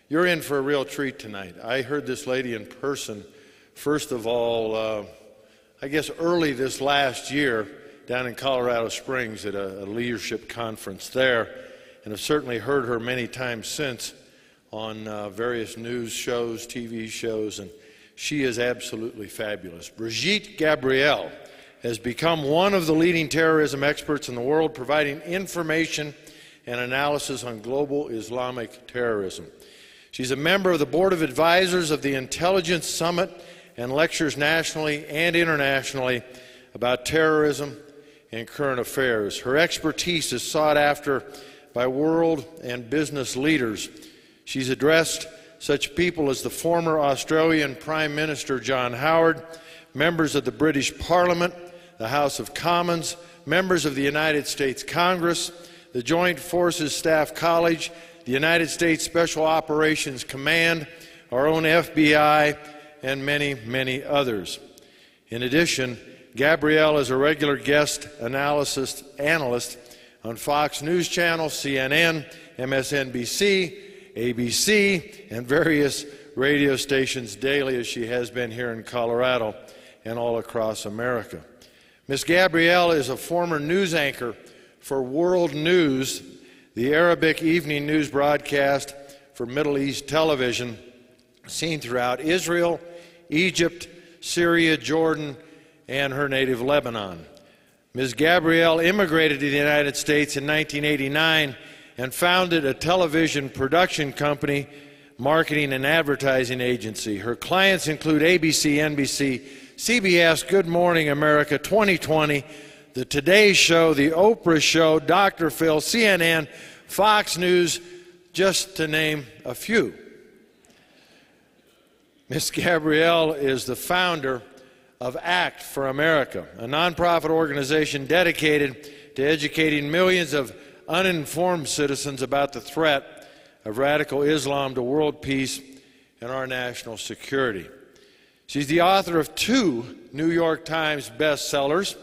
You're in for a real treat tonight. I heard this lady in person, first of all, I guess early this last year down in Colorado Springs at a leadership conference there, and have certainly heard her many times since on various news shows, TV shows, and she is absolutely fabulous. Brigitte Gabriel has become one of the leading terrorism experts in the world, providing information and analysis on global Islamic terrorism. She's a member of the Board of Advisors of the Intelligence Summit and lectures nationally and internationally about terrorism and current affairs. Her expertise is sought after by world and business leaders. She's addressed such people as the former Australian Prime Minister John Howard, members of the British Parliament, the House of Commons, members of the United States Congress, the Joint Forces Staff College, the United States Special Operations Command, our own FBI, and many, many others. In addition, Gabrielle is a regular guest analyst on Fox News Channel, CNN, MSNBC, ABC, and various radio stations daily, as she has been here in Colorado and all across America. Ms. Gabrielle is a former news anchor for World News, the Arabic evening news broadcast for Middle East television, seen throughout Israel, Egypt, Syria, Jordan, and her native Lebanon. Ms. Gabrielle immigrated to the United States in 1989 and founded a television production company, marketing and advertising agency. Her clients include ABC, NBC, CBS, Good Morning America, 2020, The Today Show, The Oprah Show, Dr. Phil, CNN, Fox News, just to name a few. Ms. Gabrielle is the founder of Act for America, a nonprofit organization dedicated to educating millions of uninformed citizens about the threat of radical Islam to world peace and our national security. She's the author of 2 New York Times bestsellers.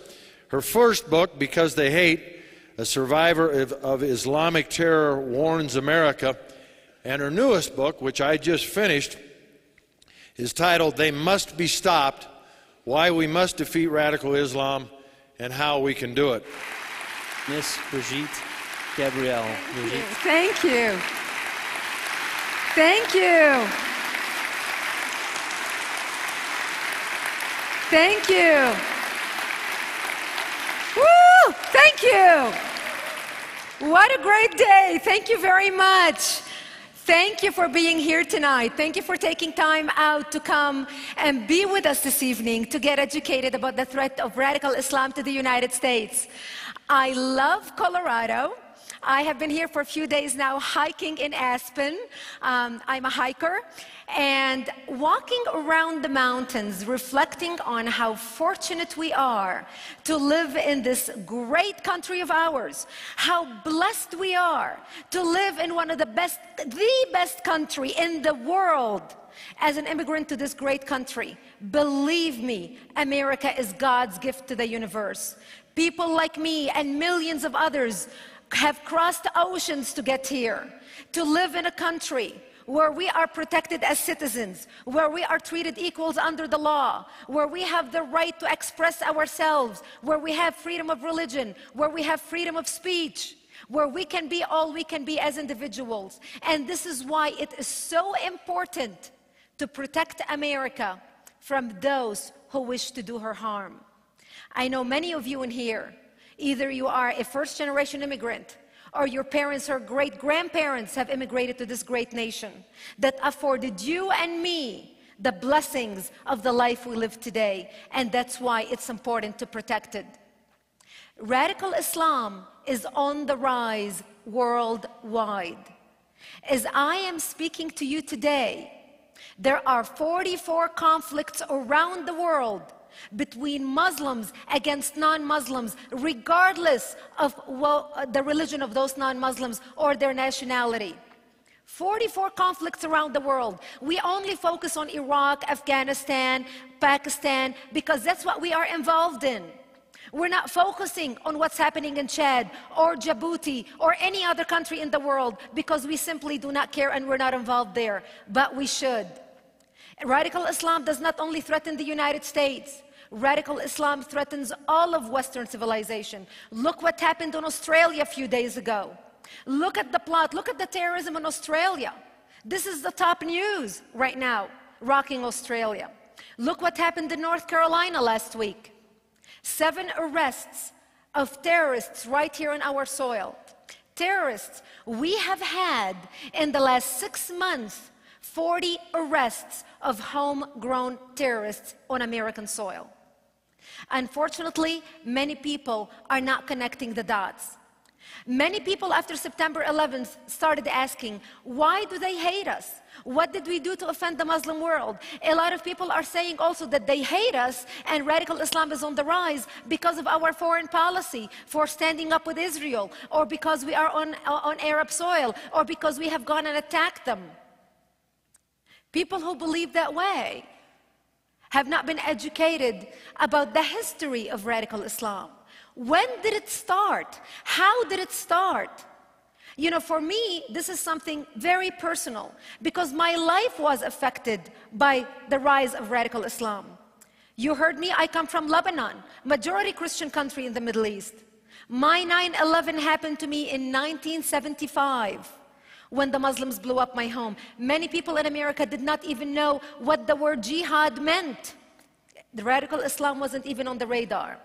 Her first book, Because They Hate, a survivor of Islamic terror warns America, and her newest book, which I just finished, is titled They Must Be Stopped, Why We Must Defeat Radical Islam and How We Can Do It. Miss Brigitte Gabriel. Brigitte. Thank you. Thank you. Thank you. Woo! Thank you. What a great day. Thank you very much. Thank you for being here tonight. Thank you for taking time out to come and be with us this evening to get educated about the threat of radical Islam to the United States. I love Colorado. I have been here for a few days now hiking in Aspen. I'm a hiker. And walking around the mountains, reflecting on how fortunate we are to live in this great country of ours, how blessed we are to live in one of the best country in the world as an immigrant to this great country. Believe me, America is God's gift to the universe. People like me and millions of others have crossed oceans to get here, to live in a country where we are protected as citizens, where we are treated equals under the law, where we have the right to express ourselves, where we have freedom of religion, where we have freedom of speech, where we can be all we can be as individuals. And this is why it is so important to protect America from those who wish to do her harm. I know many of you in here, either you are a first-generation immigrant, or your parents or great-grandparents have immigrated to this great nation that afforded you and me the blessings of the life we live today, and that's why it's important to protect it. Radical Islam is on the rise worldwide. As I am speaking to you today, there are 44 conflicts around the world between Muslims against non-Muslims, regardless of the religion of those non-Muslims or their nationality. 44 conflicts around the world. We only focus on Iraq, Afghanistan, Pakistan, because that's what we are involved in. We're not focusing on what's happening in Chad or Djibouti or any other country in the world because we simply do not care and we're not involved there. But we should. Radical Islam does not only threaten the United States. Radical Islam threatens all of Western civilization. Look what happened in Australia a few days ago. Look at the plot. Look at the terrorism in Australia. This is the top news right now, rocking Australia. Look what happened in North Carolina last week. 7 arrests of terrorists right here on our soil. Terrorists. We have had in the last 6 months 40 arrests of homegrown terrorists on American soil. Unfortunately, many people are not connecting the dots. Many people after September 11th started asking, why do they hate us? What did we do to offend the Muslim world? A lot of people are saying also that they hate us and radical Islam is on the rise because of our foreign policy for standing up with Israel, or because we are on Arab soil, or because we have gone and attacked them. People who believe that way have not been educated about the history of radical Islam. When did it start? How did it start? You know, for me, this is something very personal because my life was affected by the rise of radical Islam. You heard me, I come from Lebanon, majority Christian country in the Middle East. My 9/11 happened to me in 1975 when the Muslims blew up my home. Many people in America did not even know what the word jihad meant. The radical Islam wasn't even on the radar.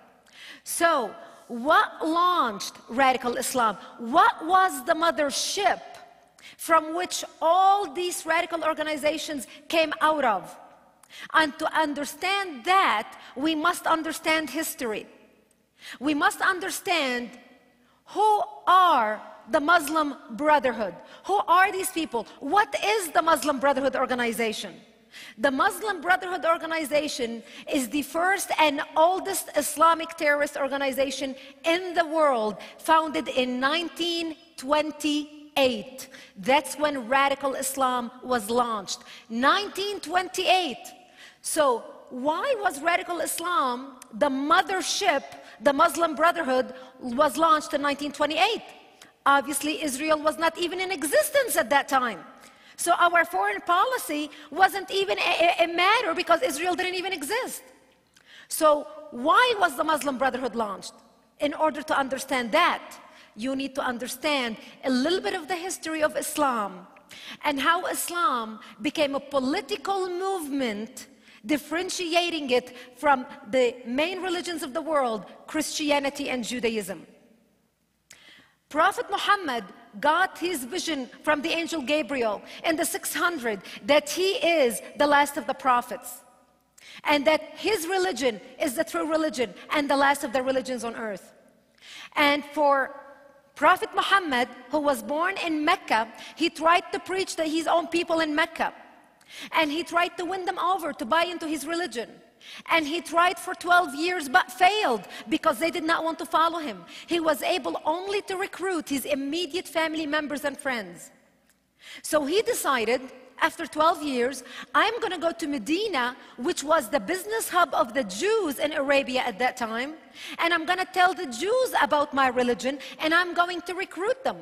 So, what launched radical Islam? What was the mothership from which all these radical organizations came out of? And to understand that, we must understand history. We must understand who are the Muslim Brotherhood. Who are these people? What is the Muslim Brotherhood organization? The Muslim Brotherhood organization is the first and oldest Islamic terrorist organization in the world, founded in 1928. That's when radical Islam was launched. 1928. So why was radical Islam, the mothership, the Muslim Brotherhood, was launched in 1928? Obviously, Israel was not even in existence at that time. So our foreign policy wasn't even a matter because Israel didn't even exist. So why was the Muslim Brotherhood launched? In order to understand that, you need to understand a little bit of the history of Islam and how Islam became a political movement, differentiating it from the main religions of the world, Christianity and Judaism. Prophet Muhammad got his vision from the angel Gabriel in the 600 that he is the last of the prophets and that his religion is the true religion and the last of the religions on earth. And for Prophet Muhammad, who was born in Mecca, he tried to preach to his own people in Mecca, and he tried to win them over to buy into his religion. And he tried for 12 years but failed because they did not want to follow him. He was able only to recruit his immediate family members and friends. So he decided, after 12 years, I'm going to go to Medina, which was the business hub of the Jews in Arabia at that time, and I'm going to tell the Jews about my religion, and I'm going to recruit them.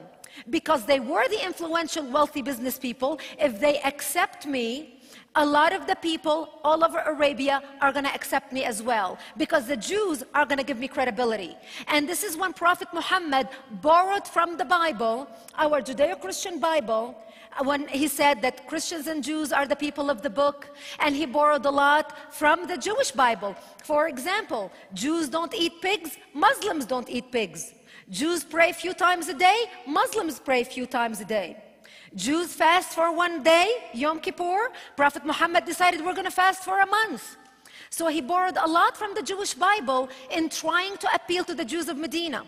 Because they were the influential, wealthy business people. If they accept me, a lot of the people all over Arabia are going to accept me as well, because the Jews are going to give me credibility. And this is when Prophet Muhammad borrowed from the Bible, our Judeo-Christian Bible, when he said that Christians and Jews are the people of the book, and he borrowed a lot from the Jewish Bible. For example, Jews don't eat pigs, Muslims don't eat pigs. Jews pray a few times a day, Muslims pray a few times a day. Jews fast for one day, Yom Kippur. Prophet Muhammad decided we're going to fast for a month. So he borrowed a lot from the Jewish Bible in trying to appeal to the Jews of Medina.